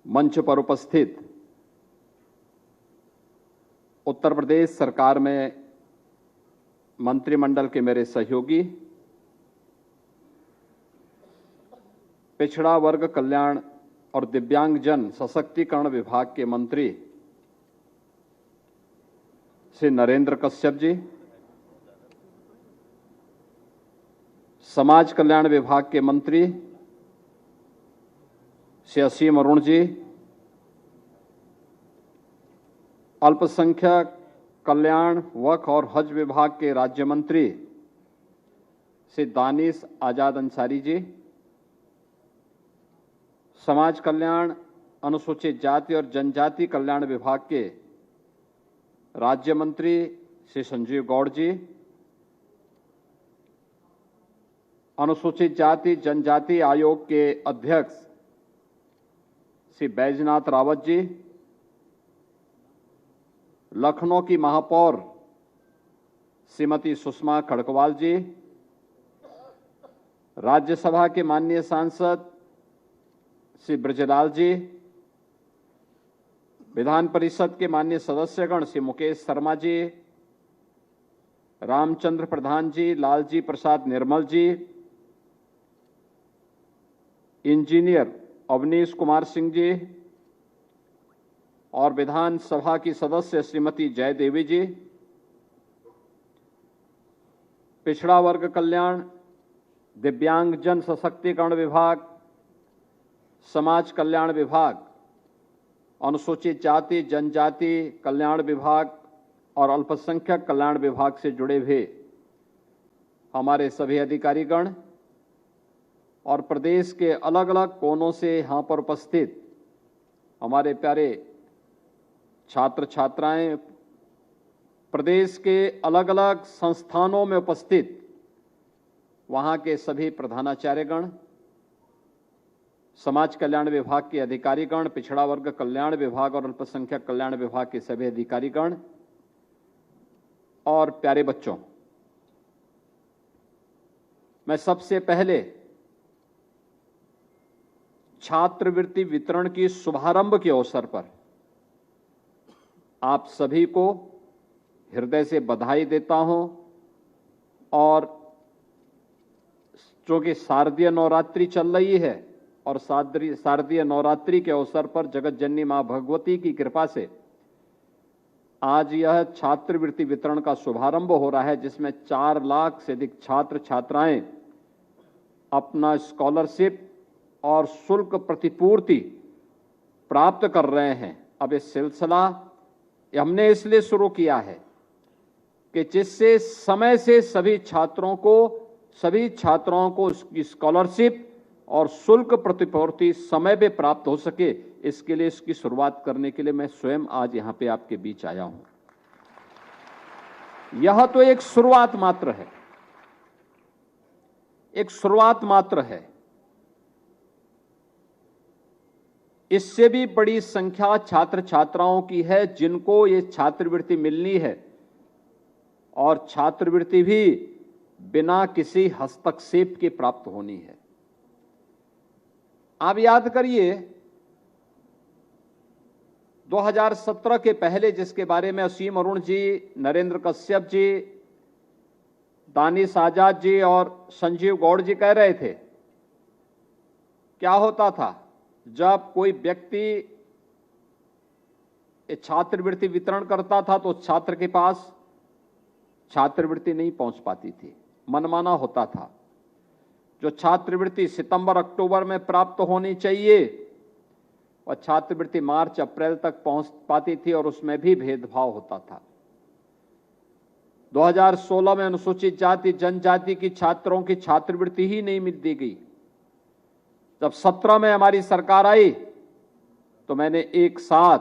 मंच पर उपस्थित उत्तर प्रदेश सरकार में मंत्रिमंडल के मेरे सहयोगी, पिछड़ा वर्ग कल्याण और दिव्यांगजन सशक्तिकरण विभाग के मंत्री श्री नरेंद्र कश्यप जी, समाज कल्याण विभाग के मंत्री श्री असीम अरुण जी, अल्पसंख्यक कल्याण वक्फ और हज विभाग के राज्य मंत्री श्री दानिश आजाद अंसारी जी, समाज कल्याण अनुसूचित जाति और जनजाति कल्याण विभाग के राज्य मंत्री श्री संजीव गौड़ जी, अनुसूचित जाति जनजाति आयोग के अध्यक्ष श्री बैजनाथ रावत जी, लखनऊ की महापौर श्रीमती सुषमा खड़कवाल जी, राज्यसभा के माननीय सांसद श्री ब्रजलाल जी, विधान परिषद के माननीय सदस्यगण श्री मुकेश शर्मा जी, रामचंद्र प्रधान जी, लालजी प्रसाद निर्मल जी, इंजीनियर अवनीश कुमार सिंह जी और विधानसभा की सदस्य श्रीमती जयदेवी जी, पिछड़ा वर्ग कल्याण, दिव्यांगजन सशक्तिकरण विभाग, समाज कल्याण विभाग, अनुसूचित जाति जनजाति कल्याण विभाग और अल्पसंख्यक कल्याण विभाग से जुड़े हुए हमारे सभी अधिकारीगण और प्रदेश के अलग अलग कोनों से यहाँ पर उपस्थित हमारे प्यारे छात्र छात्राएं, प्रदेश के अलग अलग संस्थानों में उपस्थित वहाँ के सभी प्रधानाचार्यगण, समाज कल्याण विभाग के अधिकारीगण, पिछड़ा वर्ग कल्याण विभाग और अल्पसंख्यक कल्याण विभाग के सभी अधिकारीगण और प्यारे बच्चों, मैं सबसे पहले छात्रवृत्ति वितरण की शुभारंभ के अवसर पर आप सभी को हृदय से बधाई देता हूं और चूंकि शारदीय नवरात्रि चल रही है और शारदीय नवरात्रि के अवसर पर जगत जननी मां भगवती की कृपा से आज यह छात्रवृत्ति वितरण का शुभारंभ हो रहा है, जिसमें 4 लाख से अधिक छात्र छात्राएं अपना स्कॉलरशिप और शुल्क प्रतिपूर्ति प्राप्त कर रहे हैं। अब इस सिलसिला हमने इसलिए शुरू किया है कि जिससे समय से सभी छात्रों को उसकी स्कॉलरशिप और शुल्क प्रतिपूर्ति समय पे प्राप्त हो सके, इसके लिए इसकी शुरुआत करने के लिए मैं स्वयं आज यहां पे आपके बीच आया हूं। यह तो एक शुरुआत मात्र है, एक शुरुआत मात्र है। इससे भी बड़ी संख्या छात्र छात्राओं की है जिनको ये छात्रवृत्ति मिलनी है और छात्रवृत्ति भी बिना किसी हस्तक्षेप के प्राप्त होनी है। आप याद करिए 2017 के पहले, जिसके बारे में असीम अरुण जी, नरेंद्र कश्यप जी, दानिश आजाद जी और संजीव गौड़ जी कह रहे थे, क्या होता था जब कोई व्यक्ति छात्रवृत्ति वितरण करता था तो छात्र के पास छात्रवृत्ति नहीं पहुंच पाती थी, मनमाना होता था। जो छात्रवृत्ति सितंबर अक्टूबर में प्राप्त होनी चाहिए और छात्रवृत्ति मार्च अप्रैल तक पहुंच पाती थी और उसमें भी भेदभाव होता था। 2016 में अनुसूचित जाति जनजाति की छात्रों की छात्रवृत्ति ही नहीं मिल दी गई। जब 17 में हमारी सरकार आई तो मैंने एक साथ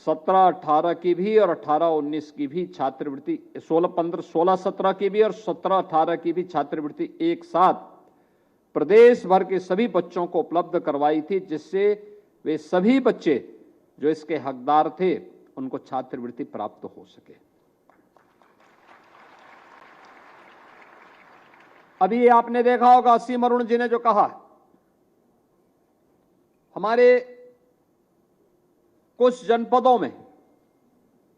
17-18 की भी और 18-19 की भी छात्रवृत्ति, 16-17 की भी और 17-18 की भी छात्रवृत्ति एक साथ प्रदेश भर के सभी बच्चों को उपलब्ध करवाई थी, जिससे वे सभी बच्चे जो इसके हकदार थे उनको छात्रवृत्ति प्राप्त हो सके। अभी आपने देखा होगा असीम अरुण जी ने जो कहा हमारे कुछ जनपदों में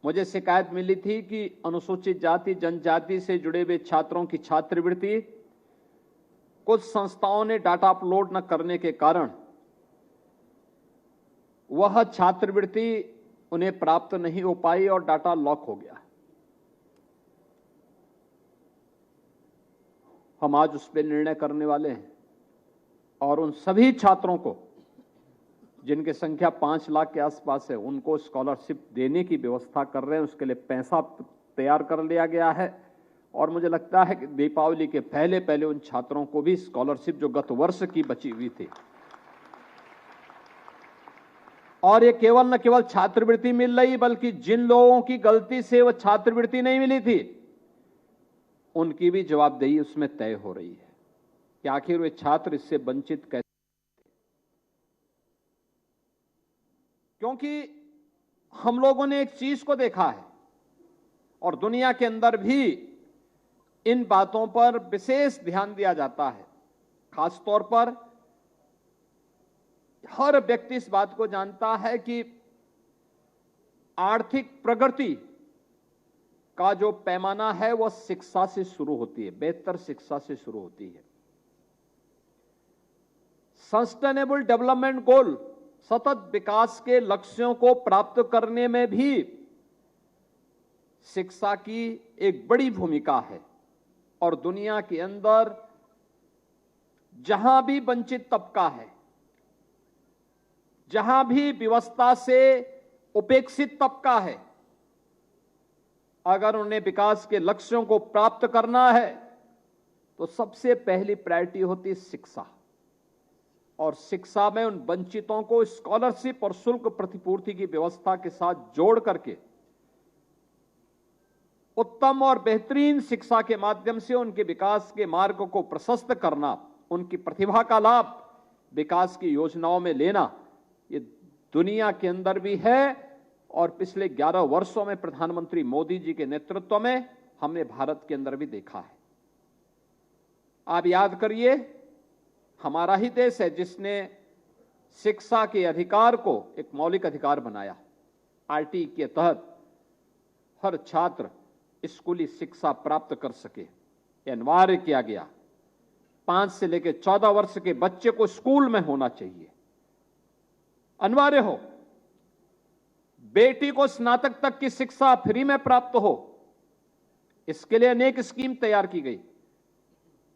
मुझे शिकायत मिली थी कि अनुसूचित जाति जनजाति से जुड़े हुए छात्रों की छात्रवृत्ति कुछ संस्थाओं ने डाटा अपलोड न करने के कारण वह छात्रवृत्ति उन्हें प्राप्त नहीं हो पाई और डाटा लॉक हो गया। हम आज उस पर निर्णय करने वाले हैं और उन सभी छात्रों को जिनकी संख्या 5 लाख के आसपास है उनको स्कॉलरशिप देने की व्यवस्था कर रहे हैं। उसके लिए पैसा तैयार कर लिया गया है और मुझे लगता है कि दीपावली के पहले पहले उन छात्रों को भी स्कॉलरशिप जो गत वर्ष की बची हुई थी, और ये केवल न केवल छात्रवृत्ति मिल रही बल्कि जिन लोगों की गलती से वह छात्रवृत्ति नहीं मिली थी उनकी भी जवाबदेही उसमें तय हो रही है कि आखिर वे छात्र इससे वंचित कैसे। क्योंकि हम लोगों ने एक चीज को देखा है और दुनिया के अंदर भी इन बातों पर विशेष ध्यान दिया जाता है। खासतौर पर हर व्यक्ति इस बात को जानता है कि आर्थिक प्रगति का जो पैमाना है वह शिक्षा से शुरू होती है, बेहतर शिक्षा से शुरू होती है। सस्टेनेबल डेवलपमेंट गोल, सतत विकास के लक्ष्यों को प्राप्त करने में भी शिक्षा की एक बड़ी भूमिका है और दुनिया के अंदर जहां भी वंचित तबका है, जहां भी व्यवस्था से उपेक्षित तबका है, अगर उन्हें विकास के लक्ष्यों को प्राप्त करना है तो सबसे पहली प्रायोरिटी होती है शिक्षा। और शिक्षा में उन वंचितों को स्कॉलरशिप और शुल्क प्रतिपूर्ति की व्यवस्था के साथ जोड़ करके उत्तम और बेहतरीन शिक्षा के माध्यम से उनके विकास के मार्ग को प्रशस्त करना, उनकी प्रतिभा का लाभ विकास की योजनाओं में लेना, ये दुनिया के अंदर भी है और पिछले 11 वर्षों में प्रधानमंत्री मोदी जी के नेतृत्व में हमने भारत के अंदर भी देखा है। आप याद करिए, हमारा ही देश है जिसने शिक्षा के अधिकार को एक मौलिक अधिकार बनाया। आरटी के तहत हर छात्र स्कूली शिक्षा प्राप्त कर सके, यह अनिवार्य किया गया। 5 से लेकर 14 वर्ष के बच्चे को स्कूल में होना चाहिए, अनिवार्य हो। बेटी को स्नातक तक की शिक्षा फ्री में प्राप्त हो, इसके लिए अनेक स्कीम तैयार की गई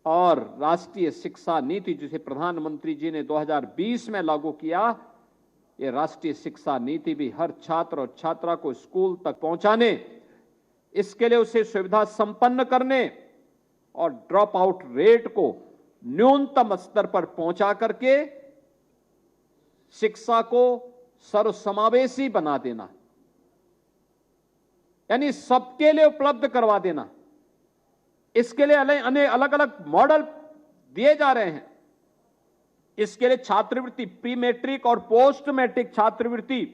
और राष्ट्रीय शिक्षा नीति जिसे प्रधानमंत्री जी ने 2020 में लागू किया, यह राष्ट्रीय शिक्षा नीति भी हर छात्र और छात्रा को स्कूल तक पहुंचाने, इसके लिए उसे सुविधा संपन्न करने और ड्रॉप आउट रेट को न्यूनतम स्तर पर पहुंचा करके शिक्षा को सर्वसमावेशी बना देना, यानी सबके लिए उपलब्ध करवा देना। इसके लिए अलग अलग मॉडल दिए जा रहे हैं। इसके लिए छात्रवृत्ति, प्री मैट्रिक और पोस्ट मैट्रिक छात्रवृत्ति,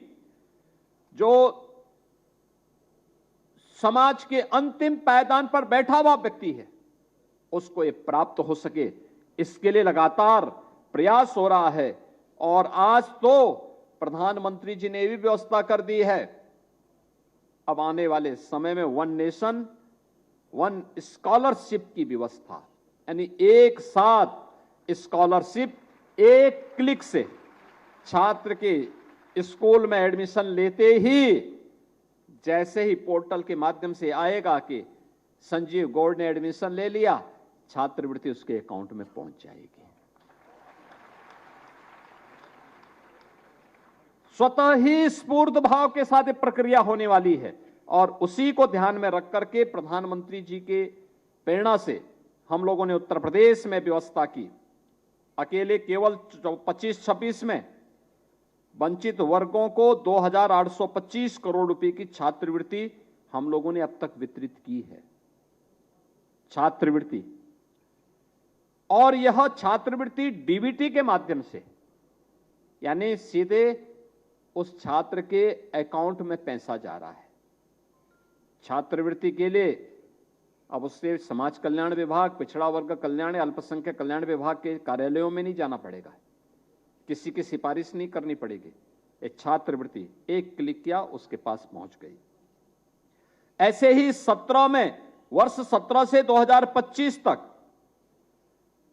जो समाज के अंतिम पायदान पर बैठा हुआ व्यक्ति है उसको ये प्राप्त हो सके, इसके लिए लगातार प्रयास हो रहा है। और आज तो प्रधानमंत्री जी ने भी व्यवस्था कर दी है, अब आने वाले समय में 1 नेशन 1 स्कॉलरशिप की व्यवस्था, यानी एक साथ स्कॉलरशिप एक क्लिक से छात्र के स्कूल में एडमिशन लेते ही, जैसे ही पोर्टल के माध्यम से आएगा कि संजीव गौड़ ने एडमिशन ले लिया, छात्रवृत्ति उसके अकाउंट में पहुंच जाएगी। स्वतः ही स्फूर्त भाव के साथ ये प्रक्रिया होने वाली है और उसी को ध्यान में रख करके प्रधानमंत्री जी के प्रेरणा से हम लोगों ने उत्तर प्रदेश में व्यवस्था की। अकेले केवल 25-26 में वंचित वर्गों को 2,825 करोड़ रुपए की छात्रवृत्ति हम लोगों ने अब तक वितरित की है। छात्रवृत्ति, और यह छात्रवृत्ति डीबीटी के माध्यम से, यानी सीधे उस छात्र के अकाउंट में पैसा जा रहा है। छात्रवृत्ति के लिए अब उससे समाज कल्याण विभाग, पिछड़ा वर्ग कल्याण, अल्पसंख्यक कल्याण विभाग के कार्यालयों में नहीं जाना पड़ेगा। किसी की सिफारिश नहीं करनी पड़ेगी। एक छात्रवृत्ति एक क्लिक किया उसके पास पहुंच गई। ऐसे ही 17 में, वर्ष 17 से 2025 तक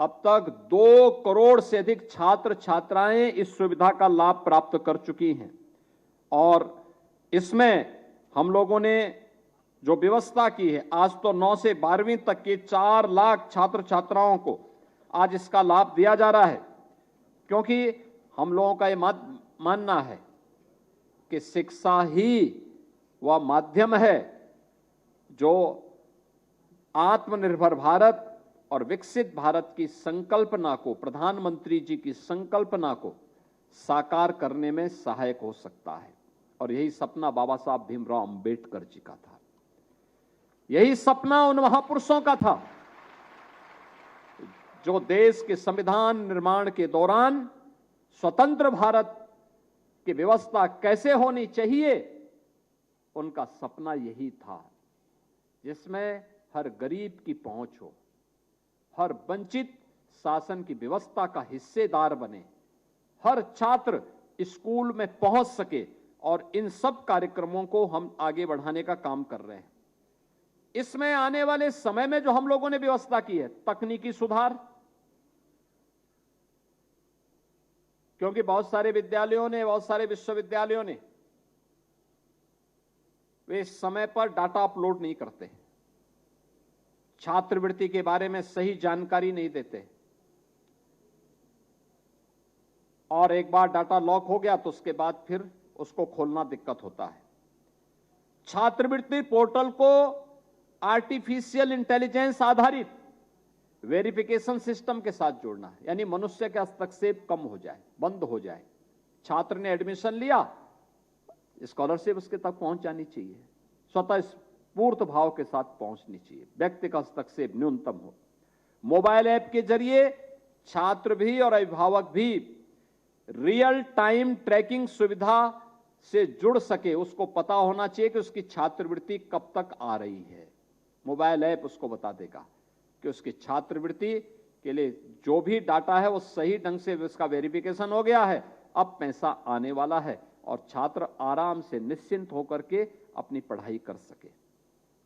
अब तक 2 करोड़ से अधिक छात्र छात्राएं इस सुविधा का लाभ प्राप्त कर चुकी हैं। और इसमें हम लोगों ने जो व्यवस्था की है, आज तो 9 से 12वीं तक के 4 लाख छात्र छात्राओं को आज इसका लाभ दिया जा रहा है, क्योंकि हम लोगों का ये मानना है कि शिक्षा ही वह माध्यम है जो आत्मनिर्भर भारत और विकसित भारत की संकल्पना को, प्रधानमंत्री जी की संकल्पना को साकार करने में सहायक हो सकता है। और यही सपना बाबा साहब भीमराव अंबेडकर जी का था, यही सपना उन महापुरुषों का था जो देश के संविधान निर्माण के दौरान स्वतंत्र भारत की व्यवस्था कैसे होनी चाहिए, उनका सपना यही था, जिसमें हर गरीब की पहुंच हो, हर वंचित शासन की व्यवस्था का हिस्सेदार बने, हर छात्र स्कूल में पहुंच सके। और इन सब कार्यक्रमों को हम आगे बढ़ाने का काम कर रहे हैं। इसमें आने वाले समय में जो हम लोगों ने व्यवस्था की है, तकनीकी सुधार, क्योंकि बहुत सारे विद्यालयों ने, बहुत सारे विश्वविद्यालयों ने वे समय पर डाटा अपलोड नहीं करते, छात्रवृत्ति के बारे में सही जानकारी नहीं देते, और एक बार डाटा लॉक हो गया तो उसके बाद फिर उसको खोलना दिक्कत होता है। छात्रवृत्ति पोर्टल को आर्टिफिशियल इंटेलिजेंस आधारित वेरिफिकेशन सिस्टम के साथ जोड़ना है, यानी मनुष्य का हस्तक्षेप कम हो जाए, बंद हो जाए। छात्र ने एडमिशन लिया, स्कॉलरशिप उसके तक पहुंच जानी चाहिए, स्वतः स्फूर्त भाव के साथ पहुंचनी चाहिए, व्यक्ति का हस्तक्षेप न्यूनतम हो। मोबाइल ऐप के जरिए छात्र भी और अभिभावक भी रियल टाइम ट्रैकिंग सुविधा से जुड़ सके, उसको पता होना चाहिए कि उसकी छात्रवृत्ति कब तक आ रही है। मोबाइल ऐप उसको बता देगा कि उसकी छात्रवृत्ति के लिए जो भी डाटा है वो सही ढंग से उसका वेरिफिकेशन हो गया है, अब पैसा आने वाला है और छात्र आराम से निश्चिंत होकर के अपनी पढ़ाई कर सके।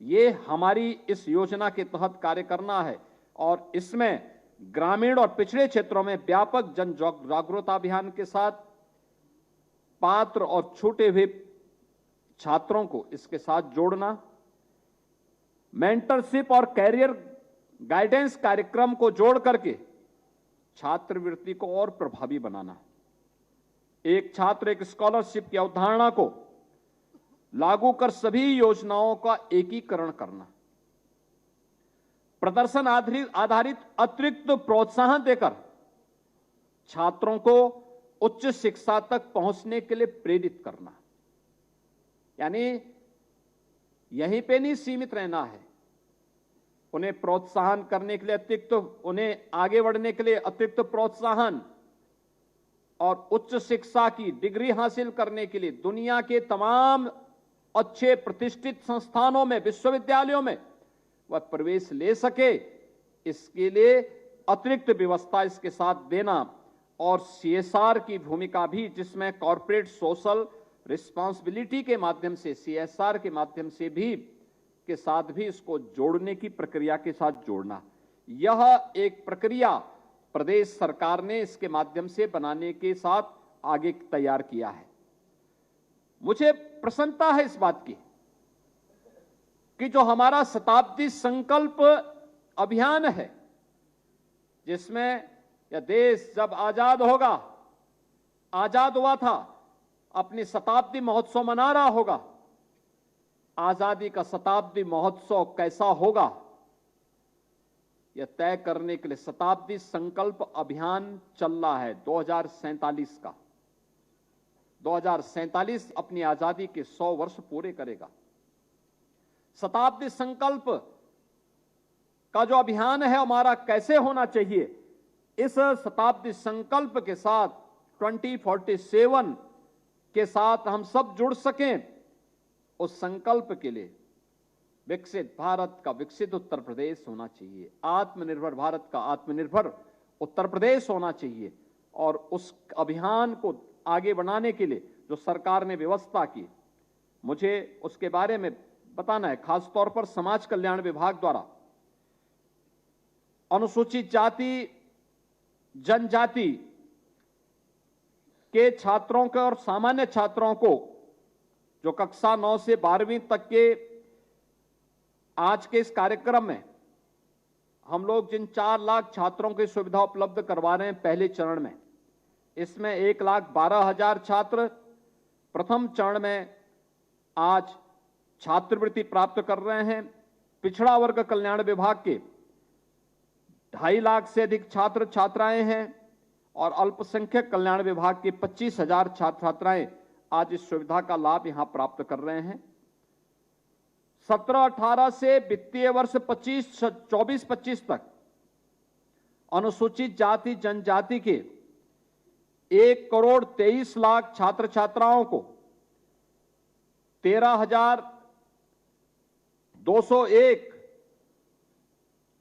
ये हमारी इस योजना के तहत कार्य करना है और इसमें ग्रामीण और पिछड़े क्षेत्रों में व्यापक जन जागरूकता अभियान के साथ पात्र और छूटे हुए छात्रों को इसके साथ जोड़ना, मेंटरशिप और कैरियर गाइडेंस कार्यक्रम को जोड़ करके छात्रवृत्ति को और प्रभावी बनाना, एक छात्र एक स्कॉलरशिप की अवधारणा को लागू कर सभी योजनाओं का एकीकरण करना, प्रदर्शन आधारित अतिरिक्त प्रोत्साहन देकर छात्रों को उच्च शिक्षा तक पहुंचने के लिए प्रेरित करना, यानी यहीं पे नहीं सीमित रहना है, उन्हें प्रोत्साहन करने के लिए अतिरिक्त, उन्हें आगे बढ़ने के लिए अतिरिक्त प्रोत्साहन और उच्च शिक्षा की डिग्री हासिल करने के लिए दुनिया के तमाम अच्छे प्रतिष्ठित संस्थानों में, विश्वविद्यालयों में वह प्रवेश ले सके, इसके लिए अतिरिक्त व्यवस्था इसके साथ देना और सीएसआर की भूमिका भी, जिसमें कॉर्पोरेट सोशल रिस्पांसिबिलिटी के माध्यम से, सीएसआर के माध्यम से भी के साथ भी इसको जोड़ने की प्रक्रिया के साथ जोड़ना। यह एक प्रक्रिया प्रदेश सरकार ने इसके माध्यम से बनाने के साथ आगे तैयार किया है। मुझे प्रसन्नता है इस बात की कि जो हमारा शताब्दी संकल्प अभियान है, जिसमें यह देश जब आजाद होगा, आजाद हुआ था, अपनी शताब्दी महोत्सव मना रहा होगा, आजादी का शताब्दी महोत्सव कैसा होगा यह तय करने के लिए शताब्दी संकल्प अभियान चल रहा है 2047 का। 2047 अपनी आजादी के 100 वर्ष पूरे करेगा। शताब्दी संकल्प का जो अभियान है हमारा कैसे होना चाहिए, इस शताब्दी संकल्प के साथ 2047 के साथ हम सब जुड़ सकें, उस संकल्प के लिए विकसित भारत का विकसित उत्तर प्रदेश होना चाहिए, आत्मनिर्भर भारत का आत्मनिर्भर उत्तर प्रदेश होना चाहिए। और उस अभियान को आगे बढ़ाने के लिए जो सरकार ने व्यवस्था की, मुझे उसके बारे में बताना है। खासतौर पर समाज कल्याण विभाग द्वारा अनुसूचित जाति जनजाति के छात्रों को और सामान्य छात्रों को जो कक्षा 9 से 12वीं तक के आज के इस कार्यक्रम में हम लोग जिन 4 लाख छात्रों की सुविधा उपलब्ध करवा रहे हैं पहले चरण में, इसमें 1,12,000 छात्र प्रथम चरण में आज छात्रवृत्ति प्राप्त कर रहे हैं। पिछड़ा वर्ग कल्याण विभाग के 2.5 लाख से अधिक छात्र छात्राएं हैं और अल्पसंख्यक कल्याण विभाग के 25,000 छात्र छात्राएं आज इस सुविधा का लाभ यहां प्राप्त कर रहे हैं। 17-18 से वित्तीय वर्ष 24-25 तक अनुसूचित जाति जनजाति के 1,23,00,000 छात्र छात्राओं को 13,201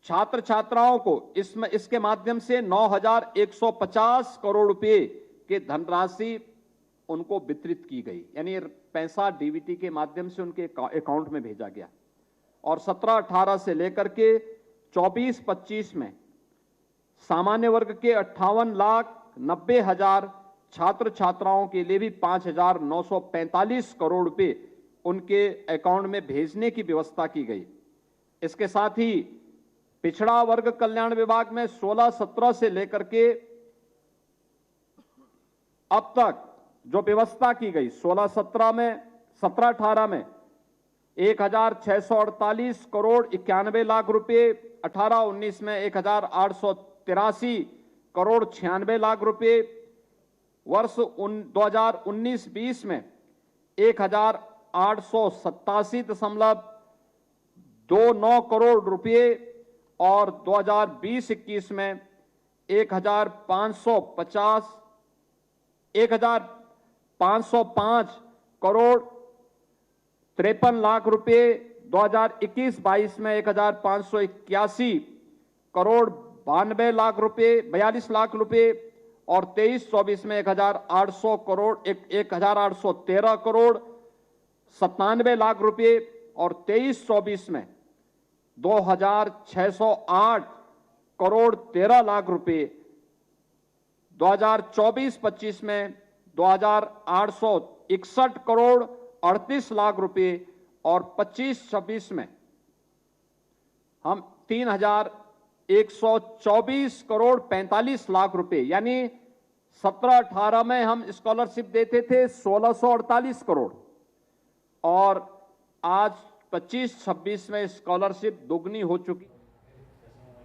छात्र छात्राओं को इसके माध्यम से 9,150 करोड़ रुपए के धनराशि उनको वितरित की गई, यानी पैसा डीबीटी के माध्यम से उनके अकाउंट में भेजा गया। और 17-18 से लेकर के 24-25 में सामान्य वर्ग के 58,90,000 छात्र छात्राओं के लिए भी 5,945 करोड़ रुपए उनके अकाउंट में भेजने की व्यवस्था की गई। इसके साथ ही पिछड़ा वर्ग कल्याण विभाग में 16-17 से लेकर के अब तक जो व्यवस्था की गई, 17-18 में 1,648 करोड़ 91 लाख रुपए, 18-19 में 1,883 करोड़ 96 लाख रुपए, वर्ष 2019-20 में 1,887.29 करोड़ रुपए और 2020-21 में 1,505 करोड़ 53 लाख रुपए, 2021-22 में 1,581 करोड़ 92 लाख रुपए 42 लाख रुपए और 23-24 में 1,800 करोड़ 1,813 करोड़ 97 लाख रुपए और 23-24 में 2,608 करोड़ 13 लाख रुपए, 2024-25 में 2,861 करोड़ 38 लाख रुपए और 25-26 में हम 3,124 करोड़ 45 लाख रुपए, यानी 17-18 में हम स्कॉलरशिप देते थे 1,648 करोड़ और आज 25-26 में स्कॉलरशिप दोगुनी हो चुकी।